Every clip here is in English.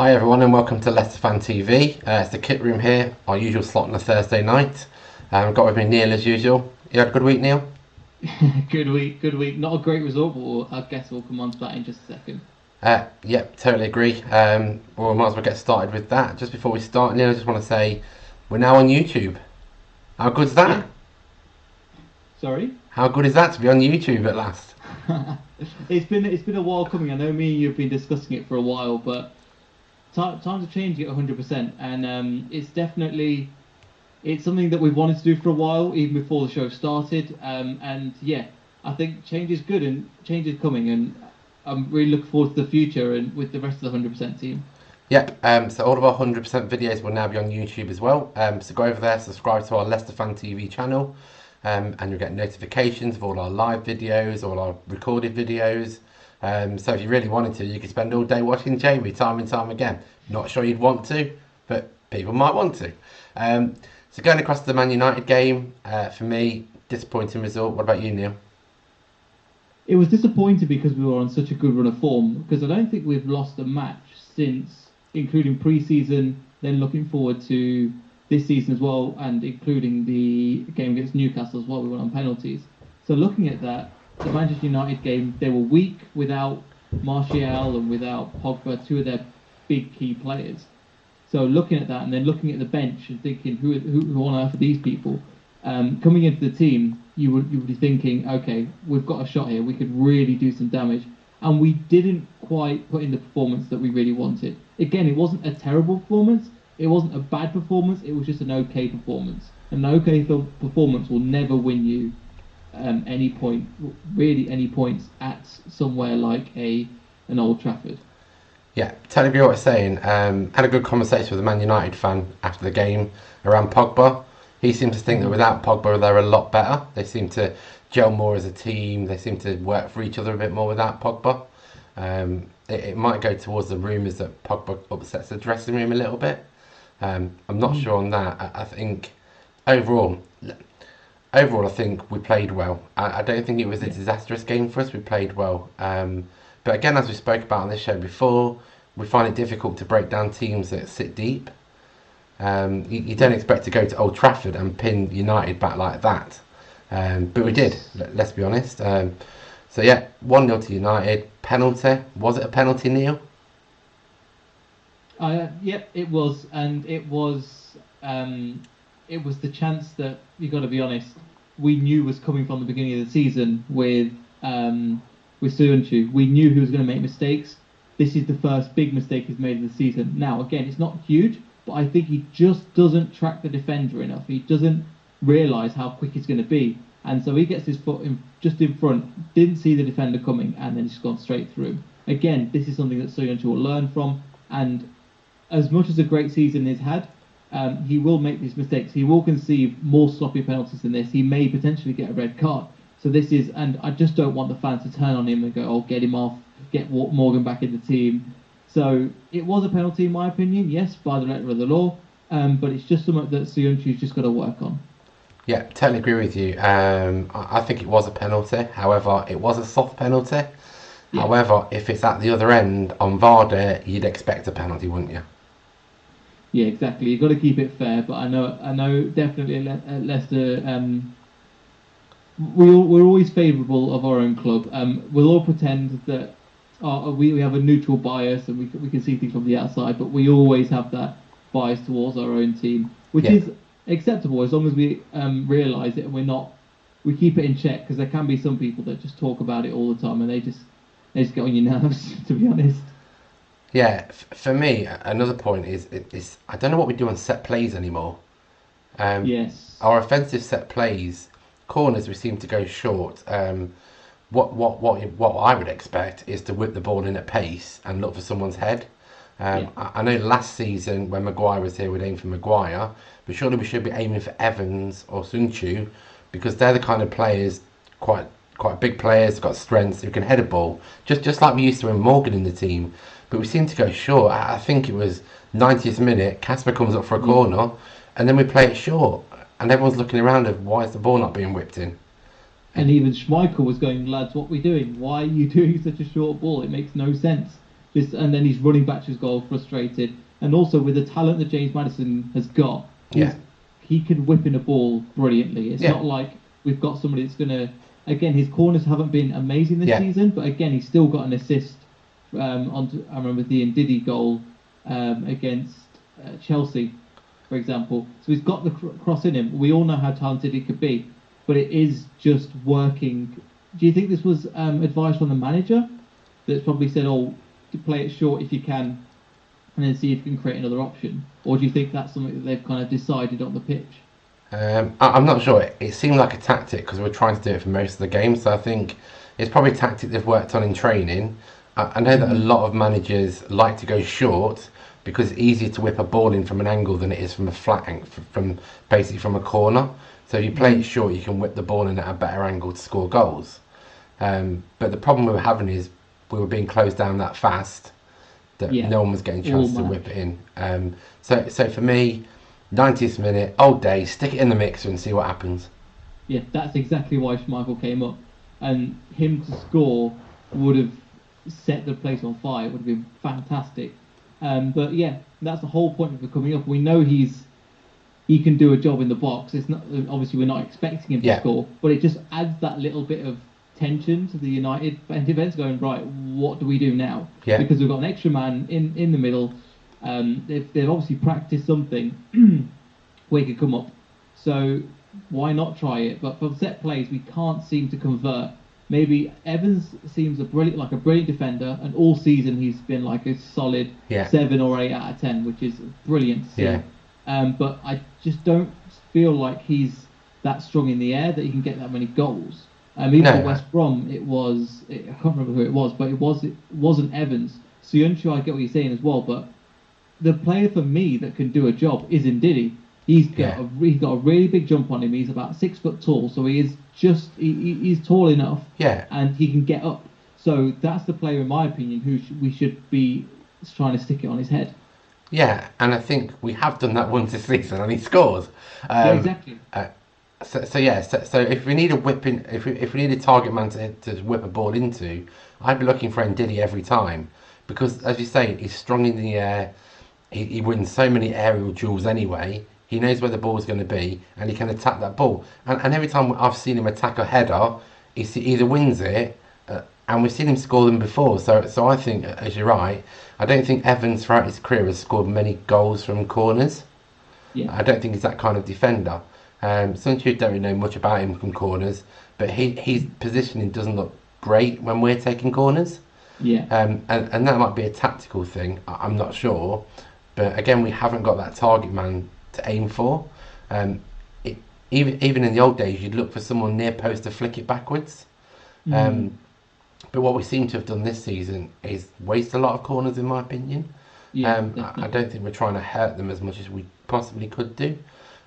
Hi everyone and welcome to Leicester Fan TV. It's the kit room here, our usual slot on a Thursday night. Got with me Neil as usual. You had a good week, Neil? Good week, good week. Not a great result, but I guess we'll come on to that in just a second. Yep, totally agree. Well, we might as well get started with that. Just before we start, Neil, I just want to say we're now on YouTube. How good's Yeah, that? sorry. How good is that to be on YouTube at last? It's been a while coming. I know me and you have been discussing it for a while, but times are changing at 100%, and it's something that we've wanted to do for a while, even before the show started. And yeah, I think change is good and change is coming, and I'm really looking forward to the future and with the rest of the 100% team. Yep, so all of our 100% videos will now be on YouTube as well. So go over there, subscribe to our Leicester Fan TV channel, and you'll get notifications of all our live videos, all our recorded videos. So if you really wanted to, you could spend all day watching Jamie time and time again. Not sure you'd want to, but people might want to. So going across to the Man United game, for me, disappointing result. What about you, Neil? It was disappointing because we were on such a good run of form, because I don't think we've lost a match since, including pre-season, then looking forward to this season as well, and including the game against Newcastle as well. We went on penalties. So looking at that, the Manchester United game, they were weak without Martial and without Pogba, two of their big key players. So looking at that and then looking at the bench and thinking, who on earth are these people? Coming into the team, you would be thinking, okay, we've got a shot here. We could really do some damage, and we didn't quite put in the performance that we really wanted. Again, it wasn't a terrible performance. It wasn't a bad performance. It was just an okay performance. An okay performance will never win you any point, really any points at somewhere like an Old Trafford. Yeah, totally agree what you're saying. Had a good conversation with a Man United fan after the game around Pogba. He seemed to think that Mhm. without Pogba they're a lot better. They seem to gel more as a team. They seem to work for each other a bit more without Pogba. It might go towards the rumours that Pogba upsets the dressing room a little bit. I'm not Mm. sure on that. I think overall, overall, I think we played well. I don't think it was a Yeah. disastrous game for us. We played well. But again, as we spoke about on this show before, we find it difficult to break down teams that sit deep. You don't Yeah. expect to go to Old Trafford and pin United back like that. But we did, Yes. let's be honest. So yeah, 1-0 to United. Penalty. Was it a penalty, Neil? Yep, it was, and it was the chance that you got to be honest. We knew was coming from the beginning of the season with Suunchu. We knew he was going to make mistakes. This is the first big mistake he's made in the season. Now, again, it's not huge, but I think he just doesn't track the defender enough. He doesn't realise how quick he's going to be, and so he gets his foot just in front. Didn't see the defender coming, and then he's gone straight through him. Again, this is something that Suunchu will learn from, and as much as a great season he's had, he will make these mistakes. He will concede more sloppy penalties than this. He may potentially get a red card. So this is, and I just don't want the fans to turn on him and go, "Oh, get him off, get Morgan back in the team." So it was a penalty, in my opinion, yes, by the letter of the law. But it's just something that Sionchu's just got to work on. Yeah, totally agree with you. I think it was a penalty. However, it was a soft penalty. Yeah, However, if it's at the other end on VAR, you'd expect a penalty, wouldn't you? yeah, exactly. You've got to keep it fair. But I know, definitely at Leicester. We're always favourable of our own club. We'll all pretend that we have a neutral bias and we can see things from the outside, but we always have that bias towards our own team, which Yeah. is acceptable as long as we realise it and we keep it in check, because there can be some people that just talk about it all the time and they just get on your nerves, to be honest. Yeah, for me, another point is I don't know what we do on set plays anymore. Um, Yes. our offensive set plays, corners, we seem to go short. What I would expect is to whip the ball in at pace and look for someone's head. Yeah. I know last season when Maguire was here, we'd aim for Maguire, but surely we should be aiming for Evans or Sunchu, because they're the kind of players, quite quite big players, got strengths, who can head a ball, just like we used to when Morgan in the team. But we seem to go short. I think it was 90th minute, Casper comes up for a Yeah. corner, and then we play it short, and everyone's looking around of why is the ball not being whipped in? And even Schmeichel was going, lads, what are we doing? Why are you doing such a short ball? It makes no sense. and then he's running back to his goal frustrated. And also with the talent that James Maddison has got, he can whip in a ball brilliantly. It's not like we've got somebody that's gonna. Again, his corners haven't been amazing this season, but again, he's still got an assist. I remember the Ndidi goal against Chelsea, for example. So he's got the cross in him. We all know how talented he could be, but it is just working. Do you think this was advice from the manager that's probably said, "Oh, to play it short if you can, and then see if you can create another option," or do you think that's something that they've kind of decided on the pitch? I'm not sure. It seemed like a tactic because we're trying to do it for most of the game. So I think it's probably a tactic they've worked on in training. I know that a lot of managers like to go short because it's easier to whip a ball in from an angle than it is from a flat angle, from basically from a corner. So if you play it short, you can whip the ball in at a better angle to score goals. But the problem we were having is we were being closed down that fast that no one was getting a chance to whip it in. So for me, 90th minute, old day, stick it in the mixer and see what happens. Yeah, that's exactly why Schmeichel came up. And him to score would have set the place on fire. It would have been fantastic. But yeah, that's the whole point of him coming up. We know he can do a job in the box. It's not obviously we're not expecting him to score, but it just adds that little bit of tension to the United defence. Going right, what do we do now? Because we've got an extra man in the middle. They've obviously practiced something where he could come up. So why not try it? But for set plays, we can't seem to convert. Maybe Evans seems a brilliant defender, and all season he's been like a solid 7 or 8 out of 10, which is brilliant to see. But I just don't feel like he's that strong in the air that he can get that many goals. Even for West Brom, I can't remember who it was, but it wasn't Evans. Soyuncu, I get what you're saying as well, but the player for me that can do a job is Ndidi. He's got a really big jump on him. He's about 6 foot tall, so he is he's tall enough, and he can get up. So that's the player, in my opinion, who we should be trying to stick it on his head. Yeah, and I think we have done that once this season, and he scores. Exactly. So if we need a whipping, if we need a target man to whip a ball into, I'd be looking for Ndidi every time, because as you say, he's strong in the air. He wins so many aerial duels anyway. He knows where the ball's going to be, and he can attack that ball. And every time I've seen him attack a header, he either wins it, and we've seen him score them before. So I think, as you're right, I don't think Evans throughout his career has scored many goals from corners. I don't think he's that kind of defender. Soyuncu don't really know much about him from corners, but his positioning doesn't look great when we're taking corners. And that might be a tactical thing. I'm not sure. But again, we haven't got that target man to aim for. Even in the old days, you'd look for someone near post to flick it backwards. But what we seem to have done this season is waste a lot of corners, in my opinion. I don't think we're trying to hurt them as much as we possibly could do.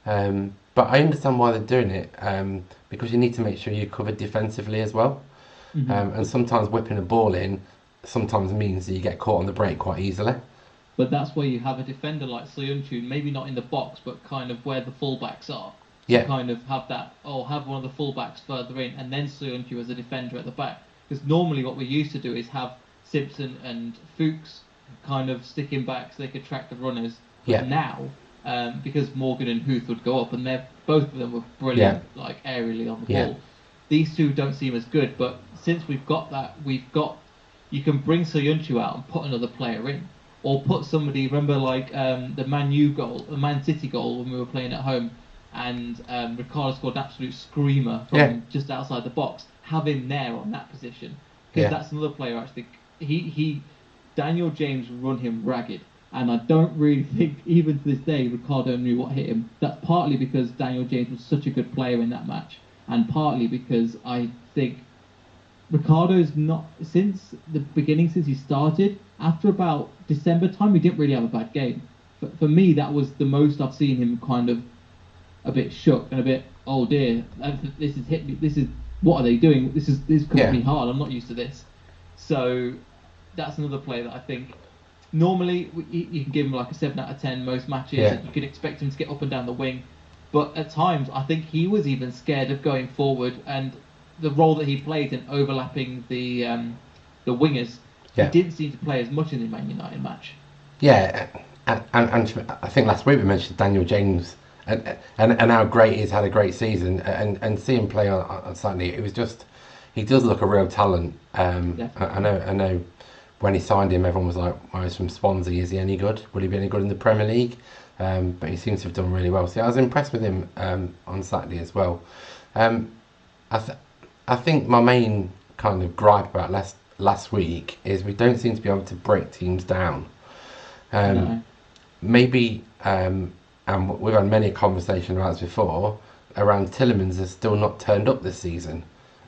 But I understand why they're doing it, because you need to make sure you're covered defensively as well. And sometimes whipping a ball in sometimes means that you get caught on the break quite easily. But that's where you have a defender like Soyuncu, maybe not in the box, but kind of where the fullbacks are. To kind of have have one of the fullbacks further in, and then Soyuncu as a defender at the back. Because normally what we used to do is have Simpson and Fuchs kind of sticking back so they could track the runners. But now, because Morgan and Huth would go up, and both of them were brilliant, like aerially on the ball. These two don't seem as good, but since we've got that, you can bring Soyuncu out and put another player in. Or put somebody, remember like the Man City goal when we were playing at home, and Ricardo scored an absolute screamer from just outside the box. Have him there on that position, because that's another player actually. Daniel James run him ragged, and I don't really think even to this day Ricardo knew what hit him. That's partly because Daniel James was such a good player in that match, and partly because I think Ricardo's not, since the beginning, since he started, after about December time, he didn't really have a bad game. For me, that was the most I've seen him kind of a bit shook and a bit, oh dear, this has hit me, what are they doing? This could be hard, I'm not used to this. So that's another player that I think, normally you can give him like a 7 out of 10 most matches, you could expect him to get up and down the wing. But at times, I think he was even scared of going forward, and the role that he played in overlapping the wingers He Yeah. didn't seem to play as much in the Man United match. Yeah, and I think last week we mentioned Daniel James and how great he's had a great season, and see him play on Saturday. It was just, he does look a real talent. I know when he signed him, everyone was like, "Oh, he's from Swansea. Is he any good? Will he be any good in the Premier League?" But he seems to have done really well. So I was impressed with him on Saturday as well. Um, I th- I think my main kind of gripe about last week is we don't seem to be able to break teams down. Um, No. Maybe, and we've had many conversations about this before, around Tillemans has still not turned up this season.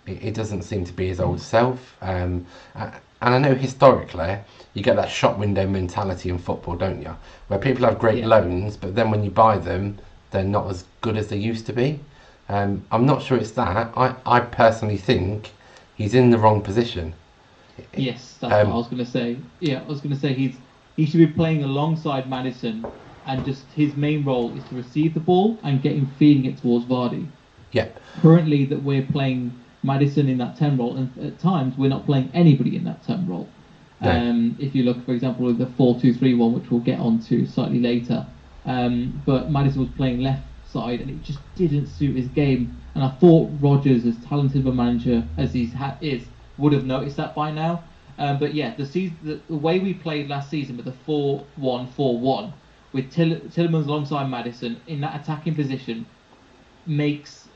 He doesn't seem to be his old self. And I know historically you get that shop window mentality in football, don't you? Where people have great Yeah. loans, but then when you buy them, they're not as good as they used to be. I'm not sure it's that. I personally think he's in the wrong position. Yes, that's what I Um, was going to say. Yeah, I was going to say he should be playing alongside Madison, and just his main role is to receive the ball and get him feeding it towards Vardy. yeah, Currently, that we're playing Madison in that 10 role, and at times we're not playing anybody in that 10 role. no, If you look, for example, with the 4-2-3-1, which we'll get onto slightly later, but Madison was playing left side, and it just didn't suit his game. And I thought Rodgers, as talented of a manager as is, would have noticed that by now. But yeah, the way we played last season with the 4-1-4-1, with Tillemans alongside Madison in that attacking position, makes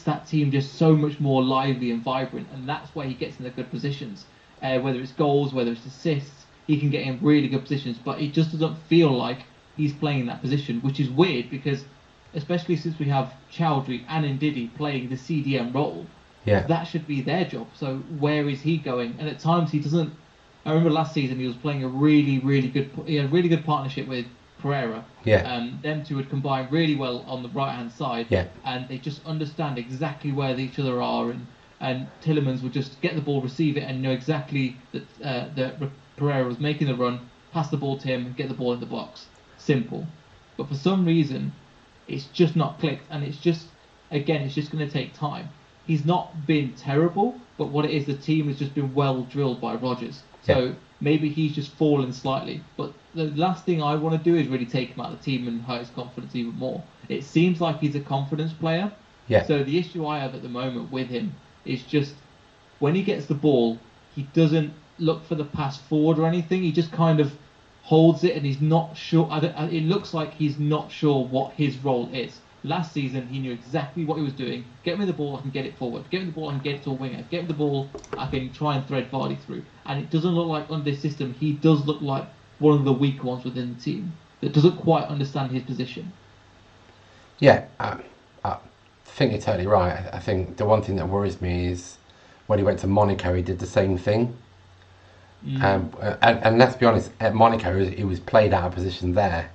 that team just so much more lively and vibrant, and that's where he gets in the good positions. Whether it's goals, whether it's assists, he can get in really good positions, but it just doesn't feel like he's playing in that position, which is weird because, especially since we have Chowdhury and Ndidi playing the CDM role, yeah, that should be their job. So where is he going? And at times he doesn't. I remember last season he was playing a really, really good. He had a really good partnership with Pereira. yeah, Them two would combine really well on the right hand side, yeah, and they just understand exactly where each other are. And Tillemans would just get the ball, receive it, and know exactly that Pereira was making the run, pass the ball to him, and get the ball in the box. Simple. But for some reason, it's just not clicked, and it's just going to take time. He's not been terrible, but what it is, the team has just been well drilled by Rodgers. So yeah, maybe he's just fallen slightly. But the last thing I want to do is really take him out of the team and hurt his confidence even more. It seems like he's a confidence player. yeah, So the issue I have at the moment with him is just when he gets the ball, he doesn't look for the pass forward or anything. He just kind of holds it and he's not sure. It looks like he's not sure what his role is. Last season, he knew exactly what he was doing. Get me the ball, I can get it forward. Get me the ball, I can get it to a winger. Get me the ball, I can try and thread Vardy through. And it doesn't look like under this system, he does look like one of the weak ones within the team that doesn't quite understand his position. yeah. I think you're totally right. I think the one thing that worries me is when he went to Monaco, he did the same thing. And let's be honest, at Monaco, he was played out of position there.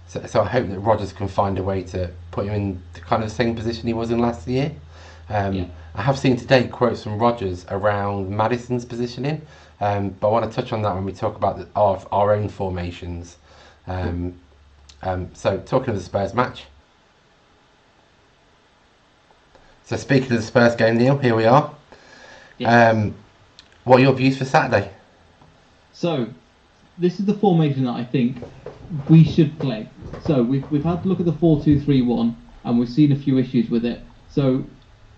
So I hope that Rodgers can find a way to put him in the kind of same position he was in last year. Yeah. I have seen today quotes from Rodgers around Maddison's positioning, but I want to touch on that when we talk about our own formations. So talking of the Spurs match. So speaking of the Spurs game, Neil, here we are. Yes. What are your views for Saturday? So, this is the formation that I think we should play. So we've had to look at the 4-2-3-1 and we've seen a few issues with it. So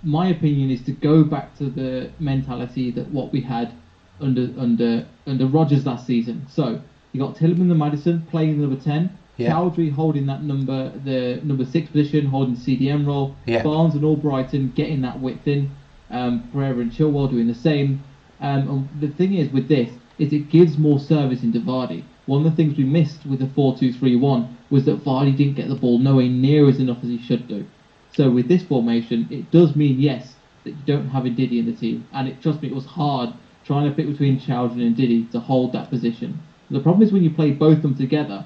my opinion is to go back to the mentality that what we had under Rodgers last season. So you got Tillemans and Madison playing the number 10, Yeah. Chowdhury holding the number 6 position, holding the CDM role, Yeah. Barnes and Albrighton getting that width in, Pereira and Chilwell doing the same. And the thing is with this is it gives more service into Vardy. One of the things we missed with the 4-2-3-1 was that Vardy didn't get the ball nowhere near as enough as he should do. So with this formation, it does mean, yes, that you don't have a Ndidi in the team. And trust me, it was hard trying to pick between Chowdhury and Ndidi to hold that position. The problem is when you play both of them together,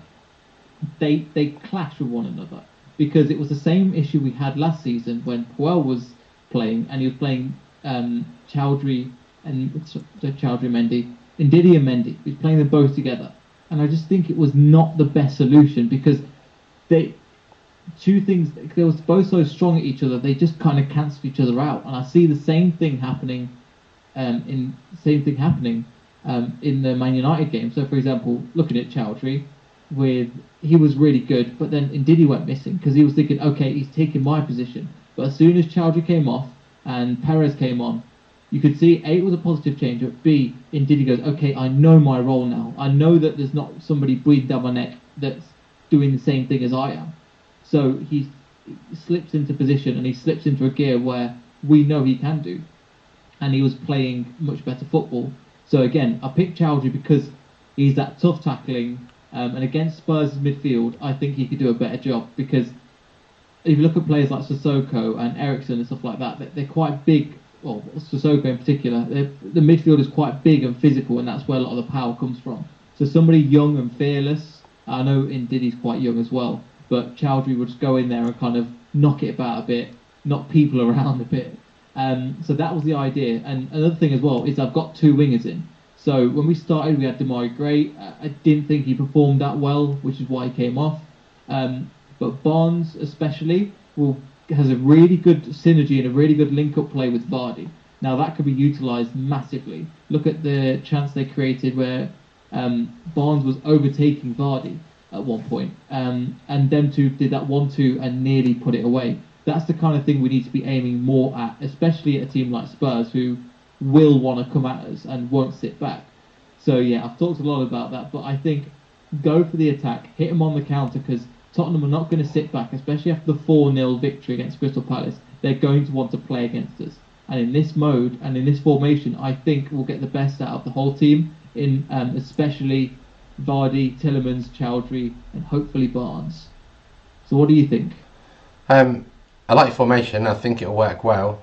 they clash with one another. Because it was the same issue we had last season when Puel was playing, and he was playing Chowdhury and Mendy, Ndidi and Mendy. He was playing them both together. And I just think it was not the best solution because they were both so strong at each other, they just kind of cancelled each other out. And I see the same thing happening in same thing happening in the Man United game. So, for example, looking at Chowdhury, he was really good, but then Ndidi went missing because he was thinking, okay, he's taking my position. But as soon as Chowdhury came off and Perez came on, you could see A, it was a positive change, but B, Ndidi goes, okay, I know my role now. I know that there's not somebody breathing down my neck that's doing the same thing as I am. So he slips into position and he slips into a gear where we know he can do. And he was playing much better football. So again, I picked Chowdhury because he's that tough tackling. And against Spurs' midfield, I think he could do a better job because if you look at players like Sissoko and Ericsson and stuff like that, they're quite big. Well, Sissoko in particular, the midfield is quite big and physical, and that's where a lot of the power comes from. So somebody young and fearless, I know Ndidi's quite young as well, but Chowdhury would just go in there and kind of knock it about a bit, knock people around a bit. So that was the idea. And another thing as well is I've got two wingers in. So when we started, we had Demarai Gray. I didn't think he performed that well, which is why he came off. But Barnes especially has a really good synergy and a really good link-up play with Vardy. Now that could be utilised massively. Look at the chance they created where Barnes was overtaking Vardy at one point, and them two did that 1-2 and nearly put it away. That's the kind of thing we need to be aiming more at, especially at a team like Spurs who will want to come at us and won't sit back. So yeah, I've talked a lot about that, but I think go for the attack, hit them on the counter because Tottenham are not going to sit back, especially after the 4-0 victory against Crystal Palace. They're going to want to play against us. And in this mode and in this formation, I think we'll get the best out of the whole team, in especially Vardy, Tielemans, Chowdhury, and hopefully Barnes. So what do you think? I like your formation. I think it'll work well.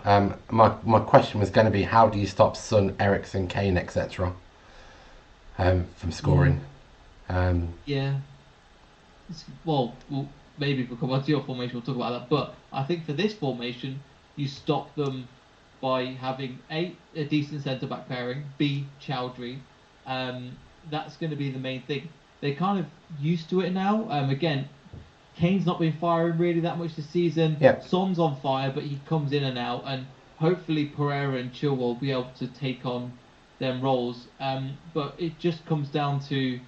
My question was going to be, how do you stop Son, Eriksen, Kane, etc. From scoring? Yeah. Well, maybe if we come on to your formation, we'll talk about that. But I think for this formation, you stop them by having a decent centre-back pairing, B, Chowdhury. That's going to be the main thing. They're kind of used to it now. Again, Kane's not been firing really that much this season. Yep. Son's on fire, but he comes in and out. And hopefully Pereira and Chilwell will be able to take on them roles. But it just comes down to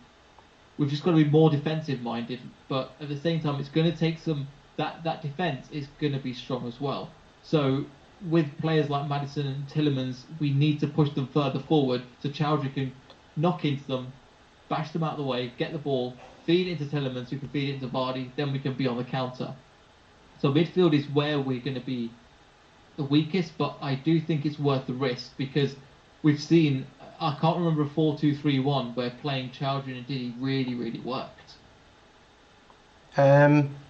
we've just got to be more defensive minded, but at the same time, it's going to take that defense is going to be strong as well. So with players like Maddison and Tielemans, we need to push them further forward so Chowdhury can knock into them, bash them out of the way, get the ball, feed it into Tielemans, who can feed it into Vardy, then we can be on the counter. So midfield is where we're going to be the weakest, but I do think it's worth the risk because we've seen, I can't remember a 4-2-3-1 where playing Chowdhury and Ndidi really, really worked.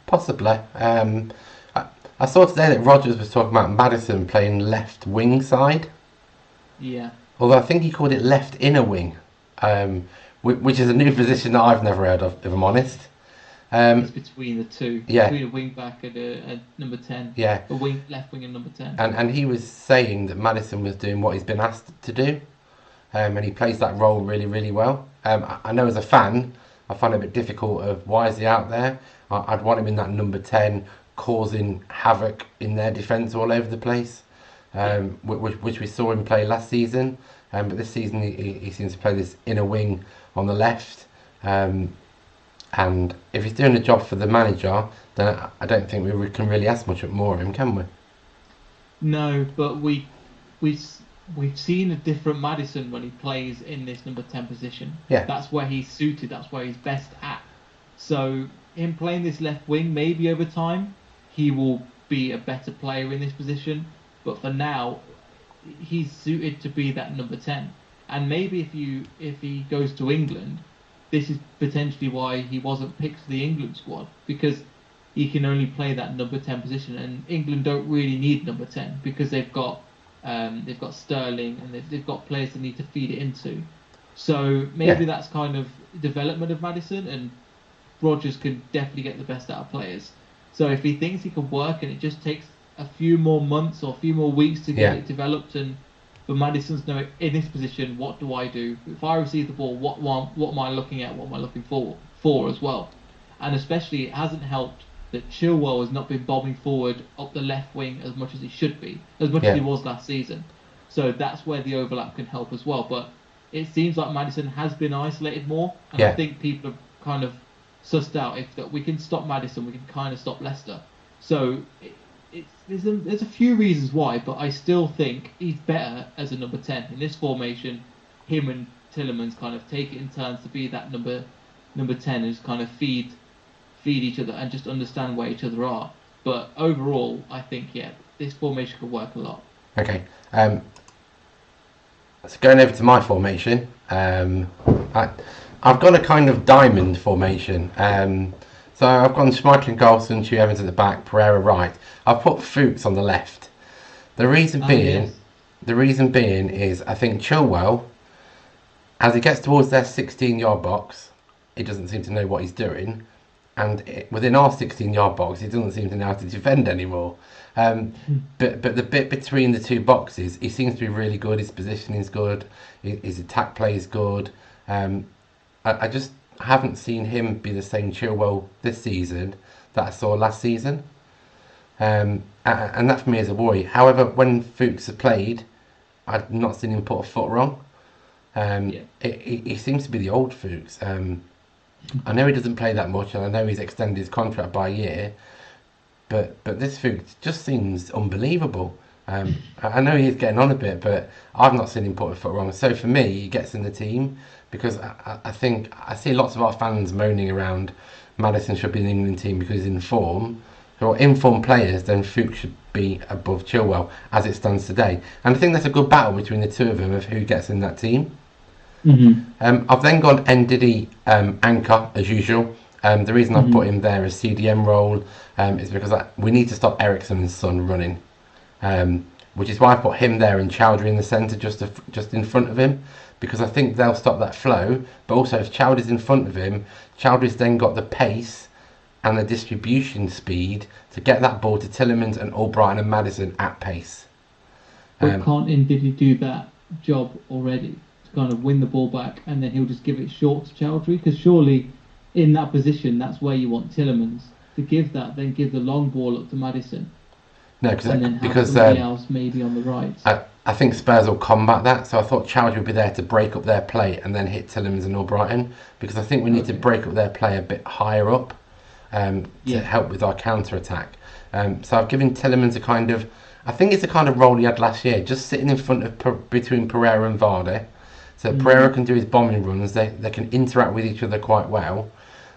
Possibly. I saw today that Rodgers was talking about Maddison playing left wing side. Yeah. Although I think he called it left inner wing, which is a new position that I've never heard of, if I'm honest. It's between the two. Yeah. Between a wing back and a number 10. Yeah. Left wing and number 10. And he was saying that Maddison was doing what he's been asked to do. And he plays that role really, really well. I know as a fan, I find it a bit difficult of why is he out there. I'd want him in that number 10, causing havoc in their defence all over the place, which we saw him play last season. But this season he seems to play this inner wing on the left. And if he's doing a job for the manager, then I don't think we can really ask much more of him, can we? No, but we've seen a different Maddison when he plays in this number 10 position. Yeah. That's where he's suited, that's where he's best at. So him playing this left wing, maybe over time, he will be a better player in this position. But for now, he's suited to be that number 10. And maybe if he goes to England, this is potentially why he wasn't picked for the England squad, because he can only play that number 10 position. And England don't really need number 10 because they've got Sterling and they've got players they need to feed it into. So maybe that's kind of development of Maddison, and Rodgers can definitely get the best out of players. So if he thinks he can work and it just takes a few more months or a few more weeks to get it developed, and for Maddison's know in this position, what do I do? If I receive the ball, what am I looking at? What am I looking for as well? And especially it hasn't helped that Chilwell has not been bombing forward up the left wing as much as he should be, as much as he was last season. So that's where the overlap can help as well. But it seems like Maddison has been isolated more, and I Yeah. think people have kind of sussed out if that we can stop Maddison, we can kind of stop Leicester. So there's a few reasons why, but I still think he's better as a number 10 in this formation. Him and Tielemans kind of take it in turns to be that number 10 and just kind of feed each other and just understand where each other are. But overall, I think this formation could work a lot. Okay. So going over to my formation, I've got a kind of diamond formation. So I've gone Schmeichel and Golson, Hugh Evans at the back, Pereira right. I've put Fuchs on the left. The reason being is I think Chilwell, as he gets towards their 16-yard box, he doesn't seem to know what he's doing, and within our 16-yard box, he doesn't seem to know how to defend anymore. But the bit between the two boxes, he seems to be really good. His positioning is good. His attack play is good. I just haven't seen him be the same Chilwell this season that I saw last season. And that for me is a worry. However, when Fuchs has played, I've not seen him put a foot wrong. He seems to be the old Fuchs. I know he doesn't play that much, and I know he's extended his contract by a year. But this Fuchs just seems unbelievable. I know he's getting on a bit, but I've not seen him put a foot wrong. So for me, he gets in the team because I think I see lots of our fans moaning around Maddison should be in the England team because he's in form. So informed players, then Fuchs should be above Chilwell as it stands today. And I think that's a good battle between the two of them of who gets in that team. Mm-hmm. I've then gone Ndidi anchor as usual. The reason I've put him there as CDM role is because we need to stop Eriksen and Son running, which is why I put him there and Chowdhury in the centre just in front of him, because I think they'll stop that flow. But also if Chowdhury's in front of him, Chowdhury's then got the pace and the distribution speed to get that ball to Tielemans and Albrighton and Maddison at pace. But can't Ndidi do that job already to kind of win the ball back and then he'll just give it short to Chowdhury? Because surely in that position, that's where you want Tielemans to give that, then give the long ball up to Maddison. No, because somebody else maybe on the right. I think Spurs will combat that, so I thought Chowdhury would be there to break up their play and then hit Tielemans and Albrighton, because I think we need to break up their play a bit higher up to help with our counter-attack. So I've given Tielemans a kind of, I think it's the kind of role he had last year, just sitting in front of between Pereira and Vardy. So Pereira can do his bombing runs, they can interact with each other quite well.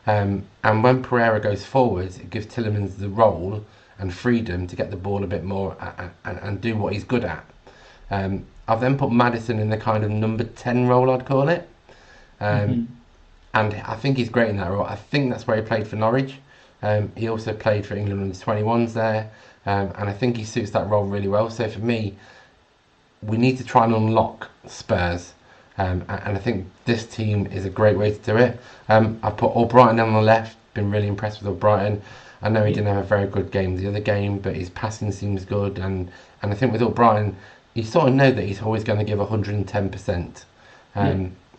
And when Pereira goes forwards, it gives Tielemans the role and freedom to get the ball a bit more and do what he's good at. I've then put Maddison in the kind of number 10 role, I'd call it. And I think he's great in that role. I think that's where he played for Norwich. He also played for England under 21s there. And I think he suits that role really well. So for me, we need to try and unlock Spurs. And I think this team is a great way to do it. I've put Albrighton on the left. Been really impressed with Albrighton. I know he didn't have a very good game the other game, but his passing seems good. And I think with Albrighton, you sort of know that he's always going to give 110%.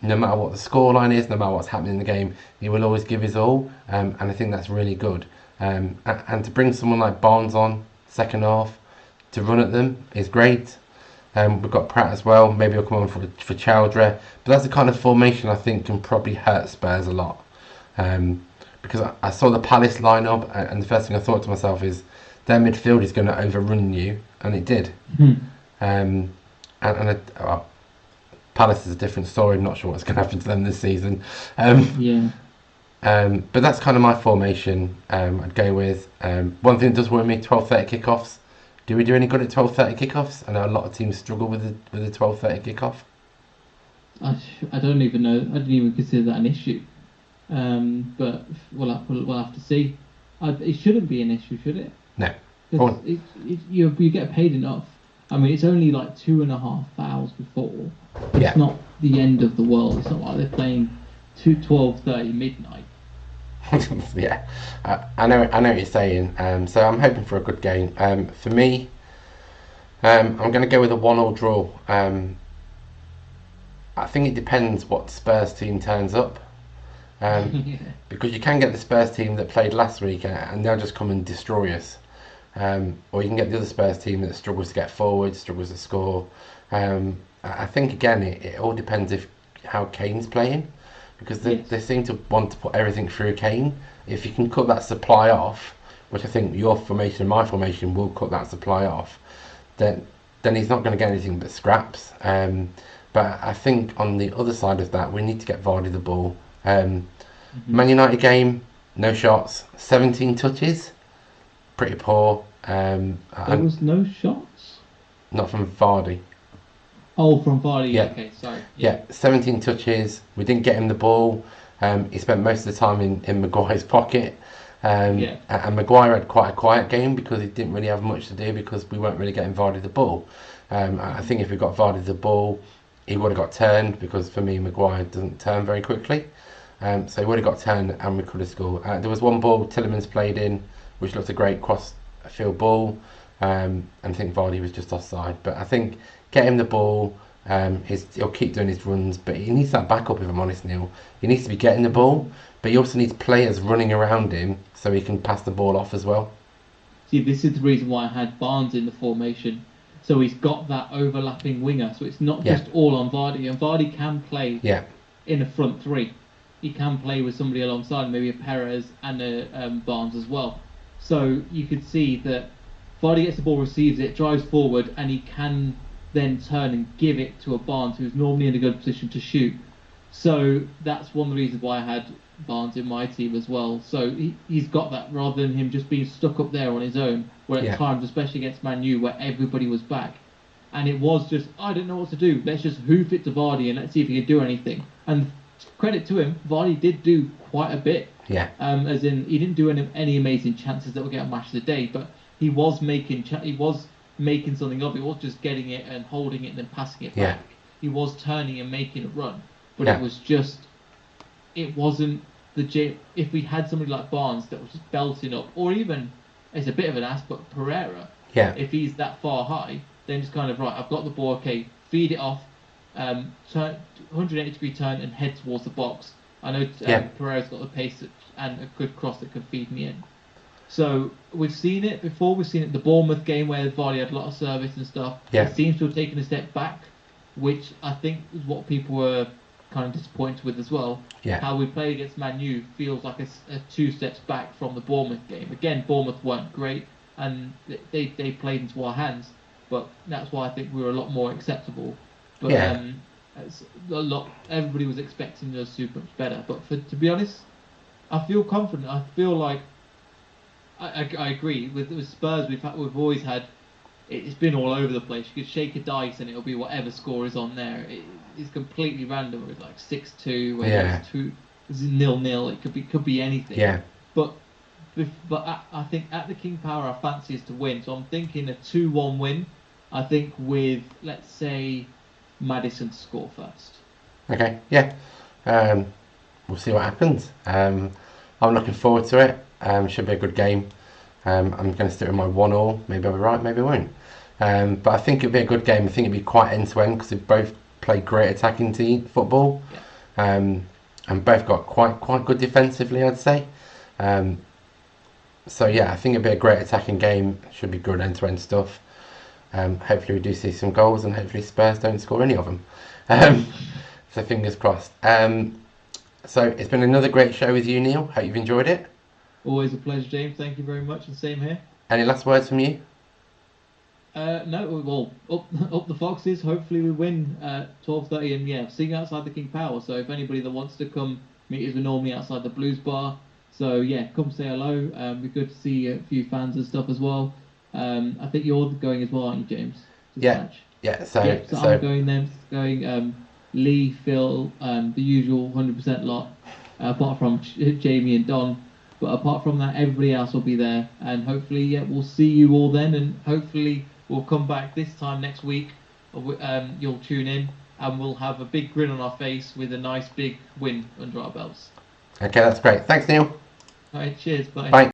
No matter what the scoreline is, no matter what's happening in the game, he will always give his all. And I think that's really good. And to bring someone like Barnes on second half to run at them is great. We've got Pratt as well. Maybe he'll come on for Chowdhury. But that's the kind of formation I think can probably hurt Spurs a lot. Because I saw the Palace lineup, and the first thing I thought to myself is their midfield is going to overrun you, and it did. Palace is a different story. I'm not sure what's going to happen to them this season. But that's kind of my formation. I'd go with one thing that does worry me: 12:30 kickoffs. Do we do any good at 12:30 kickoffs? I know a lot of teams struggle with the 12:30 kickoff. I don't even know. I didn't even consider that an issue. But we'll have to see. It shouldn't be an issue, should it? No. You get paid enough. I mean, it's only like 2.5 hours before. It's not the end of the world. It's not like they're playing 12:30 midnight. Yeah, I know what you're saying. So I'm hoping for a good game. For me, I'm going to go with a 1-1 draw. I think it depends what Spurs team turns up. Because you can get the Spurs team that played last week and they'll just come and destroy us. Or you can get the other Spurs team that struggles to get forward, struggles to score. I think again it all depends if how Kane's playing, because they seem to want to put everything through Kane. If you can cut that supply off, which I think your formation and my formation will cut that supply off, then he's not going to get anything but scraps. But I think on the other side of that, we need to get Vardy the ball. Man United game, no shots, 17 touches, pretty poor. There was no shots? Not from Vardy. Oh, from Vardy, yeah. Okay, sorry. Yeah, 17 touches, we didn't get him the ball. He spent most of the time in Maguire's pocket. And Maguire had quite a quiet game because he didn't really have much to do because we weren't really getting Vardy the ball. I think if we got Vardy the ball, he would have got turned, because for me Maguire doesn't turn very quickly. So he would have got turned and we could have scored. There was one ball Tillemans played in which looked a great cross field ball, and I think Vardy was just offside. But I think get him the ball, he'll keep doing his runs, but he needs that backup, if I'm honest, Neil. He needs to be getting the ball, but he also needs players running around him so he can pass the ball off as well. See, this is the reason why I had Barnes in the formation. So he's got that overlapping winger, so it's not just all on Vardy. And Vardy can play in a front three. He can play with somebody alongside, maybe a Perez and a Barnes as well. So you could see that Vardy gets the ball, receives it, drives forward, and he can then turn and give it to a Barnes who's normally in a good position to shoot. So that's one of the reasons why I had Barnes in my team as well. So he's got that, rather than him just being stuck up there on his own, where at times, especially against Man U, where everybody was back. And it was just, I don't know what to do. Let's just hoof it to Vardy and let's see if he can do anything. And credit to him, Vardy did do quite a bit. Yeah. As in, he didn't do any amazing chances that would get a match of the day, but he was making something of it. He was just getting it and holding it and then passing it back. He was turning and making a run, but it was just, it wasn't if we had somebody like Barnes that was just belting up, or even, it's a bit of an ass, but Pereira, if he's that far high, then just kind of, right, I've got the ball, okay, feed it off, turn 180-degree turn and head towards the box. I know Pereira's got the pace and a good cross that could feed me in. So we've seen it before. We've seen it in the Bournemouth game where Vardy had a lot of service and stuff. It seems to have taken a step back, which I think is what people were kind of disappointed with as well. How we played against Man U feels like a 2 steps back from the Bournemouth game. Again, Bournemouth weren't great and they played into our hands, but that's why I think we were a lot more acceptable. But everybody was expecting us to do much better. But to be honest, I feel confident. I feel like I agree with Spurs. We've always had. It's been all over the place. You could shake a dice and it'll be whatever score is on there. It's completely random. It's like 6-2, where it's 0-0. It could be anything. Yeah. But I think at the King Power, our fancy is to win. So I'm thinking a 2-1 win. I think with, let's say, Maddison to score first. Okay. Yeah. We'll see what happens. I'm looking forward to it. Should be a good game. I'm going to stick with my 1-1. Maybe I'll be right, maybe I won't. But I think it'll be a good game. I think it'll be quite end-to-end because they've both played great attacking team football. And both got quite good defensively, I'd say. So yeah, I think it'll be a great attacking game. Should be good end-to-end stuff. Hopefully we do see some goals and hopefully Spurs don't score any of them. So fingers crossed. So it's been another great show with you, Neil. Hope you've enjoyed it. Always a pleasure, James. Thank you very much, and same here. Any last words from you? No, well, up the Foxes. Hopefully we win 12:30, and see you outside the King Power. So if anybody that wants to come meet us, we're normally outside the Blues Bar. So come say hello. Be good to see a few fans and stuff as well. I think you're going as well, aren't you, James? So I'm going then. Lee, Phil, the usual 100% lot, apart from Jamie and Don. But apart from that, everybody else will be there, and hopefully, we'll see you all then, and hopefully we'll come back this time next week. You'll tune in, and we'll have a big grin on our face with a nice big win under our belts. Okay, that's great. Thanks, Neil. All right, cheers. Bye. Bye.